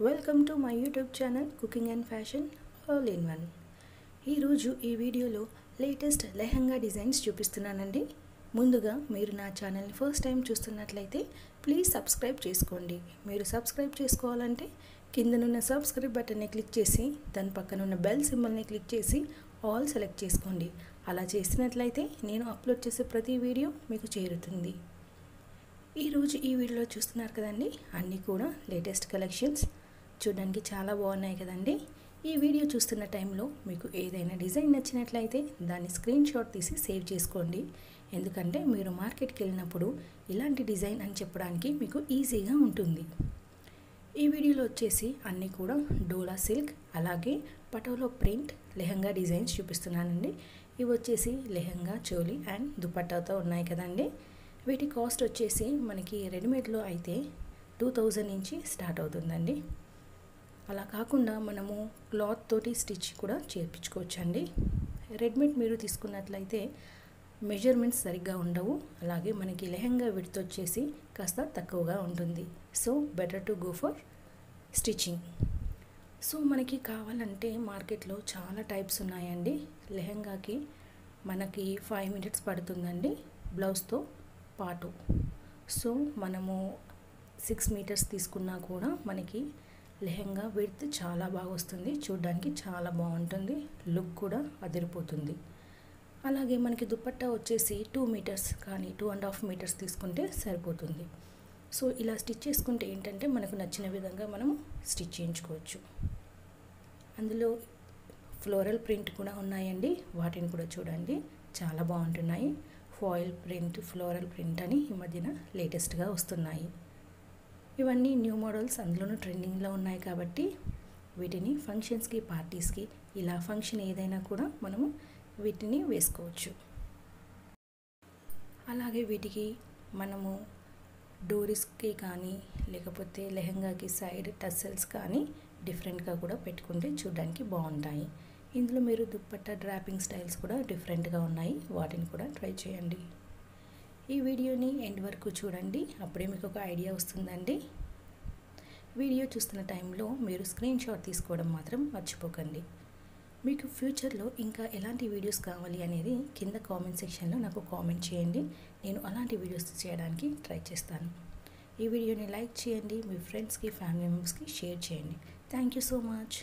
Welcome to my YouTube channel cooking and fashion all in one. ఈరోజు ఈ వీడియోలో latest lehenga designs చూపిస్తున్నానండి. ముందుగా మీరు నా ఛానల్ని ఫస్ట్ టైం చూస్తున్నట్లయితే ప్లీజ్ సబ్స్క్రైబ్ చేసుకోండి. మీరు సబ్స్క్రైబ్ చేసుకోవాలంటే కిందనున్న సబ్స్క్రైబ్ బటన్ని క్లిక్ చేసి దాని పక్కన ఉన్న బెల్ సింబల్ని క్లిక్ చేసి ఆల్ సెలెక్ట్ చేసుకోండి. అలా చేసినట్లయితే నేను అప్లోడ్ చేసే ప్రతి వీడియో మీకు చేరుతుంది. ఈరోజు ఈ వీడియోలో చూస్తున్నారు కదండి, అన్నీ కూడా లేటెస్ట్ కలెక్షన్స్ చూడడానికి చాలా బాగున్నాయి కదండి. ఈ వీడియో చూస్తున్న టైంలో మీకు ఏదైనా డిజైన్ నచ్చినట్లయితే దాన్ని స్క్రీన్ షాట్ తీసి సేవ్ చేసుకోండి. ఎందుకంటే మీరు మార్కెట్కి వెళ్ళినప్పుడు ఇలాంటి డిజైన్ అని చెప్పడానికి మీకు ఈజీగా ఉంటుంది. ఈ వీడియోలో వచ్చేసి అన్నీ కూడా డోలా సిల్క్ అలాగే పటోలో ప్రింట్ లెహంగా డిజైన్స్ చూపిస్తున్నానండి. ఇవి వచ్చేసి లెహంగా, చోలీ అండ్ దుపట్టాతో ఉన్నాయి కదండి. వీటి కాస్ట్ వచ్చేసి మనకి రెడీమేడ్లో అయితే 2000 నుంచి స్టార్ట్ అవుతుందండి. అలా కాకుండా మనము క్లాత్ తోటి స్టిచ్ కూడా చేయించుకోవచ్చండి. రెడీమేడ్ మీరు తీసుకున్నట్లయితే మెజర్మెంట్స్ సరిగ్గా ఉండవు, అలాగే మనకి లెహంగా విడ్త్ వచ్చేసి కాస్త తక్కువగా ఉంటుంది. So better to go for stitching. So మనకి కావాలంటే మార్కెట్లో చాలా టైప్స్ ఉన్నాయండి. లెహంగాకి మనకి 5 minutes పడుతుందండి బ్లౌజ్తో పాటు. సో మనము 6 meters తీసుకున్నా కూడా మనకి లెహంగా విడ్త్ చాలా బాగా వస్తుంది, చూడడానికి చాలా బాగుంటుంది, లుక్ కూడా అదిరిపోతుంది. అలాగే మనకి దుపట్టా వచ్చేసి 2 meters కానీ 2.5 meters తీసుకుంటే సరిపోతుంది. సో ఇలా స్టిచ్ చేసుకుంటే ఏంటంటే మనకు నచ్చిన విధంగా మనము స్టిచ్ చేయించుకోవచ్చు. అందులో ఫ్లోరల్ ప్రింట్ కూడా ఉన్నాయండి, వాటిని కూడా చూడండి చాలా బాగుంటున్నాయి. ఫాయిల్ ప్రింట్, ఫ్లోరల్ ప్రింట్ అని ఈ మధ్యన లేటెస్ట్గా వస్తున్నాయి. ఇవన్నీ న్యూ మోడల్స్, అందులోనూ ట్రెండింగ్లో ఉన్నాయి కాబట్టి వీటిని ఫంక్షన్స్కి, పార్టీస్కి, ఇలా ఫంక్షన్ ఏదైనా కూడా మనము వీటిని వేసుకోవచ్చు. అలాగే వీటికి మనము డోరీస్కి కానీ లేకపోతే లెహంగాకి సైడ్ టస్సెల్స్ కానీ డిఫరెంట్గా కూడా పెట్టుకుంటే చూడడానికి బాగుంటాయి. ఇందులో మీరు దుప్పట్టా డ్రాపింగ్ స్టైల్స్ కూడా డిఫరెంట్గా ఉన్నాయి, వాటిని కూడా ట్రై చేయండి. ఈ వీడియోని ఎండ్ వరకు చూడండి, అప్పుడే మీకు ఒక ఐడియా వస్తుందండి. వీడియో చూస్తున్న టైంలో మీరు స్క్రీన్ షాట్ తీసుకోవడం మాత్రం మర్చిపోకండి. మీకు ఫ్యూచర్లో ఇంకా ఎలాంటి వీడియోస్ కావాలి అనేది కింద కామెంట్ సెక్షన్లో నాకు కామెంట్ చేయండి. నేను అలాంటి వీడియోస్ చేయడానికి ట్రై చేస్తాను. ఈ వీడియోని లైక్ చేయండి, మీ ఫ్రెండ్స్కి, ఫ్యామిలీ మెంబర్స్కి షేర్ చేయండి. Thank you so much.